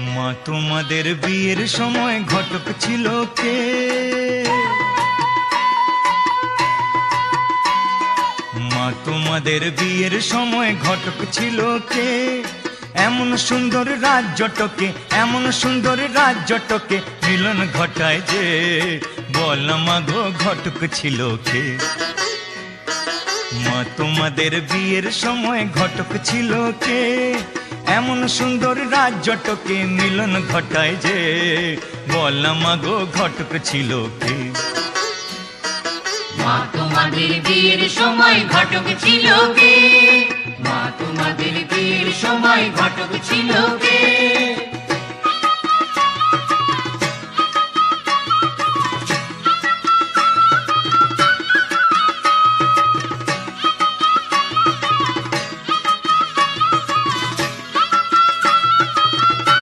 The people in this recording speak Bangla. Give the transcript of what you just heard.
মা তোমাদের বিয়ের সময় ঘটক ছিল কে? মা তোমাদের বিয়ের সময় ঘটক ছিল কে? এমন সুন্দর রাজ্যটকে, এমন সুন্দর রাজ্যটকে মিলন ঘটায় যে, বল মা গো ঘটক ছিল কে? মা তোমাদের বিয়ের সময় ঘটক ছিল কে? এমন সুন্দর রাজ্যটকে মিলন ঘটায় যে, বল মা গো ঘটক ছিল কে? মা তোমাদের বিয়ের সময় ঘটক ছিল কে? মা তোমাদের বিয়ের সময় ঘটক ছিল কে?